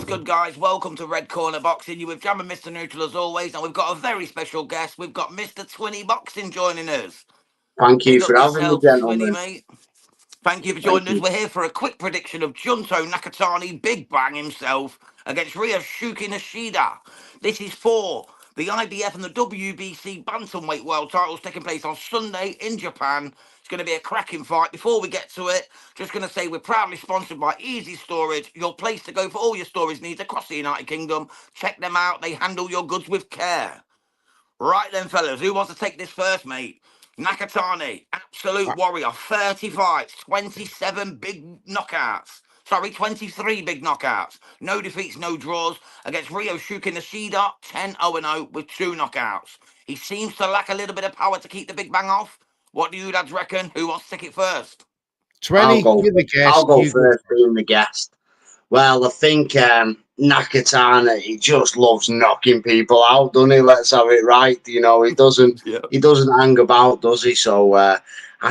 good, guys? Welcome to Red Corner Boxing. You with Jam and Mr. Neutral as always, and we've got a very special guest. We've got Mr. Twinny Boxing joining us. Thank you Big up for having me, yourself, Twinny, gentlemen. mate. Thank you for Thank joining us. you. We're here for a quick prediction of Junto Nakatani, Big Bang himself, against Ryosuke Nishida. This is for the IBF and the WBC Bantamweight World titles taking place on Sunday in Japan. It's going to be a cracking fight. Before we get to it, just going to say we're proudly sponsored by Easy Storage, your place to go for all your storage needs across the United Kingdom. Check them out. They handle your goods with care. Right then, fellas, who wants to take this first, mate? Nakatani, absolute warrior, 30 fights, 27 big knockouts. Sorry, 23 big knockouts. No defeats, no draws. Against Ryosuke Nishida, 10-0-0 with 2 knockouts. He seems to lack a little bit of power to keep the Big Bang off. What do you lads reckon? Who wants to take it first? 20, you're the guest. I'll go first, being the guest. Well, I think Nakatani, he just loves knocking people out, doesn't he? Let's have it right. You know, he doesn't hang about, does he? So I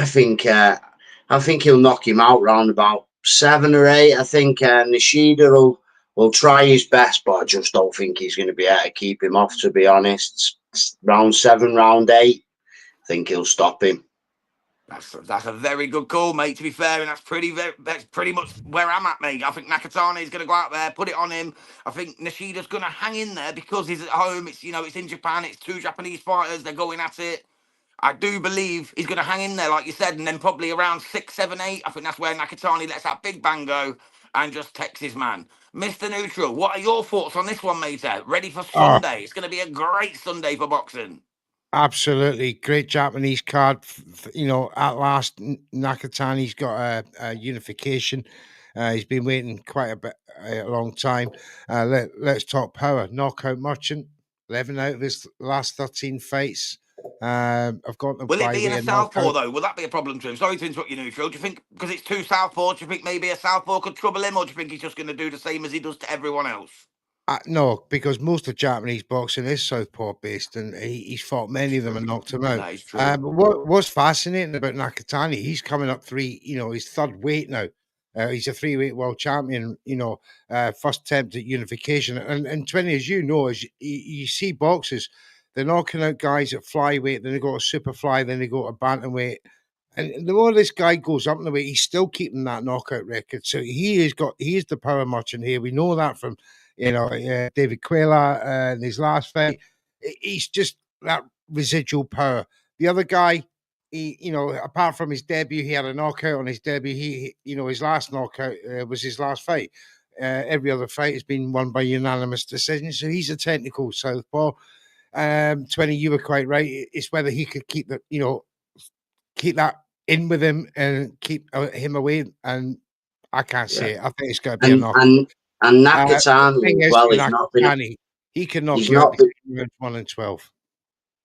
think he'll knock him out round about 7 or 8. I think Nishida will try his best, but I just don't think he's going to be able to keep him off, to be honest. Round 7, round 8, I think he'll stop him. That's a very good call, mate, to be fair, and that's pretty much where I'm at, mate. I think Nakatani is going to go out there, put it on him. I think Nishida's going to hang in there because he's at home. It's it's in Japan. It's 2 Japanese fighters. They're going at it. I do believe he's going to hang in there, like you said, and then probably around 6, 7, 8. I think that's where Nakatani lets that big bang go and just takes his man. Mr. Neutral, what are your thoughts on this one, mate? Ready for Sunday? It's going to be a great Sunday for boxing. Absolutely. Great Japanese card. At last, Nakatani's got a unification. He's been waiting quite a long time. Let's talk power. Knockout merchant. 11 out of his last 13 fights. I've got them. Will it be in a southpaw, though? Will that be a problem to him? Sorry to interrupt you, Neutral. Do you think, because it's 2 southpaws, do you think maybe a southpaw could trouble him, or do you think he's just going to do the same as he does to everyone else? No, because most of Japanese boxing is southpaw based, and he's fought many of them and knocked them out. That is true. What's fascinating about Nakatani, he's coming up 3, his 3rd weight now. He's a 3-weight world champion, first attempt at unification. And 20, as you know, as you see boxers, they're knocking out guys at flyweight, then they go to super fly, then they go to bantamweight. And the more this guy goes up in the weight, he's still keeping that knockout record. So he is the power merchant here. We know that from David Quayla in his last fight. He's just that residual power. The other guy, apart from his debut, he had a knockout on his debut. His last knockout was his last fight. Every other fight has been won by unanimous decision. So he's a technical southpaw. 20, you were quite right. It's whether he could keep that in with him and keep him away. And I can't see it. I think it's going to be a knockout. And Nakatani, he can knock you out between 1 and 12.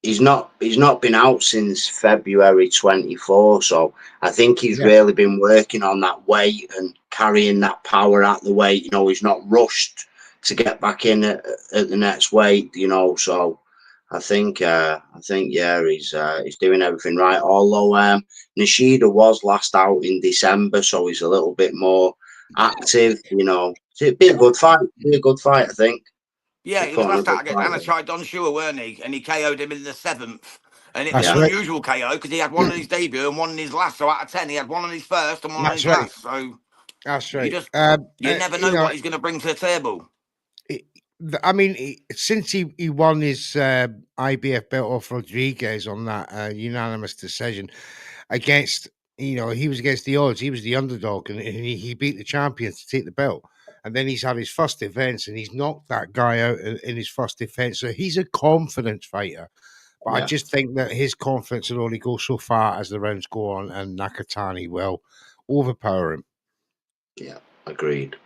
He's not been out since February 24, so I think he's really been working on that weight and carrying that power out the weight. He's not rushed to get back in at the next weight. So I think he's doing everything right. Although Nishida was last out in December, so he's a little bit more active. It'd be a good fight. I think. Yeah, he was last out against Anachai Don Shua, weren't he? And he KO'd him in the 7th. And it was an unusual KO because he had one in his debut and one in his last. So out of 10, he had one on his first and one on his last. So that's right. You never know what he's going to bring to the table. I mean, since he won his IBF belt off Rodriguez on that unanimous decision against, he was against the odds. He was the underdog, and he beat the champion to take the belt. And then he's had his first defense, and he's knocked that guy out in his first defense. So he's a confident fighter. But I just think that his confidence will only go so far as the rounds go on, and Nakatani will overpower him. Yeah, agreed.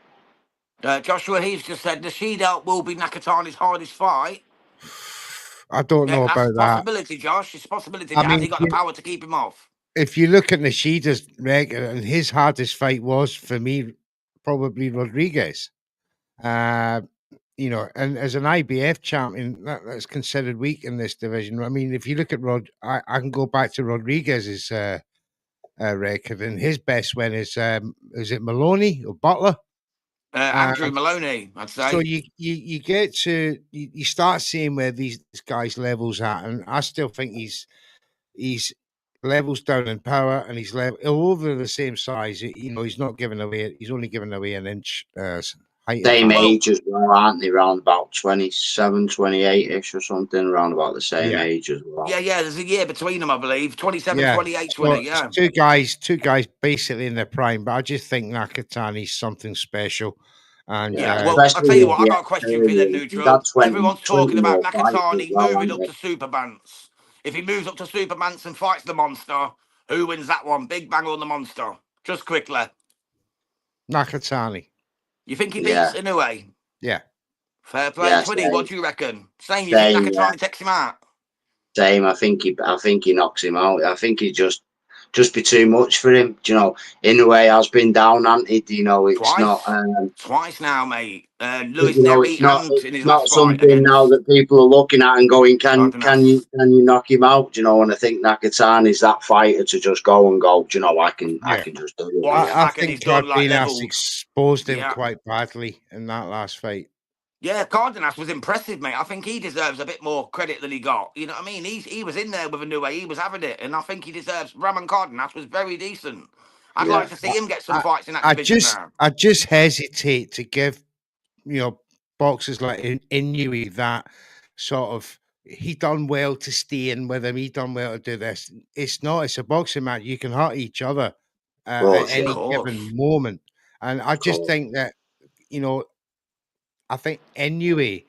Joshua Heath just said Nishida will be Nakatani's hardest fight. I don't know about that. Possibility, Josh. It's a possibility. Has he got the power to keep him off? If you look at Nishida's record, and his hardest fight was, for me, probably Rodriguez. And as an IBF champion, that's considered weak in this division. I mean, if you look at I can go back to Rodriguez's record, and his best win is it Maloney or Butler? Andrew Maloney, I'd say. So you get to you start seeing where these guys' levels at, and I still think he's levels down in power, and he's although they're the same size, you know, he's not giving away. He's only giving away an inch height. Same advantage. age as well, aren't they? Around about 27, 28-ish or something, around about the same age as well. Yeah, there's a year between them, I believe. 27, 28, so 20, yeah. Two guys basically in their prime, but I just think Nakatani's something special. And well, I'll tell you what, I got a question for you then, Neutral. Everyone's talking about Nakatani moving up to Super Bants. If he moves up to Super Bants and fights the Monster, who wins that one? Big Bang or the Monster? Just quickly. Nakatani. You think he beats Inoue? Yeah. Fair play, Twitty. What do you reckon? Same. You think Nakatani takes him out? Same. I think he knocks him out. I think he just be too much for him. Do you know, Inoue has been down, hasn't he? You know, it's twice now, mate. Lewis it's not something now that people are looking at and going, can you knock him out? Do you know, and I think Nakatani's that fighter to just go and go. Do you know, I can just do it. I think Cardenas exposed him quite badly in that last fight. Yeah, Cardenas was impressive, mate. I think he deserves a bit more credit than he got. You know what I mean? He was in there with Inoue. He was having it, and I think he deserves. Ramon Cardenas was very decent. I'd like to see him get some fights in that division now. I just hesitate to give, you know, boxers like Inoue that sort of. He done well to stay in with him. He done well to do this. It's a boxing match. You can hurt each other at any given moment, and I just think that, you know. I think Inoue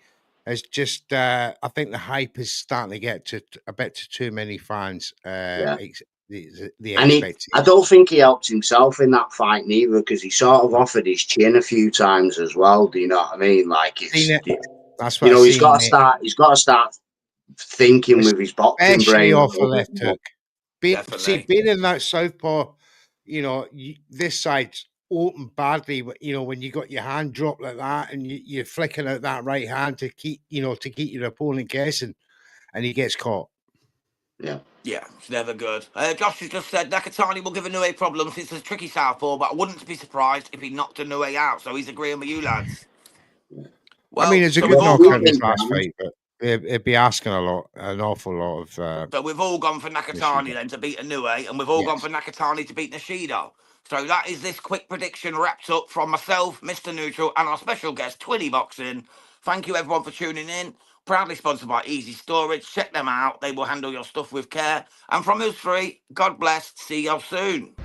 is just. I think the hype is starting to get to a bit too many fans. The expectation. I don't think he helped himself in that fight neither, because he sort of offered his chin a few times as well. Do you know what I mean? Like that's what he's got to start. He's got to start thinking with his boxing brain. Off a left hook. Being in that southpaw, you know, this side's open badly, you know, when you got your hand dropped like that and you're flicking out that right hand to keep your opponent guessing, and he gets caught. Yeah, it's never good. Josh has just said Nakatani will give Inoue problems. It's a tricky southpaw, but I wouldn't be surprised if he knocked Inoue out. So he's agreeing with you lads. Well, I mean, it's a good knockout in his last fight, but it'd be asking an awful lot of. So we've all gone for Nakatani then to beat Inoue, and we've all gone for Nakatani to beat Nishida. So that is this quick prediction wrapped up from myself, Mr. Neutral, and our special guest, Twinny Boxing. Thank you, everyone, for tuning in. Proudly sponsored by Easy Storage. Check them out. They will handle your stuff with care. And from us three, God bless. See you soon.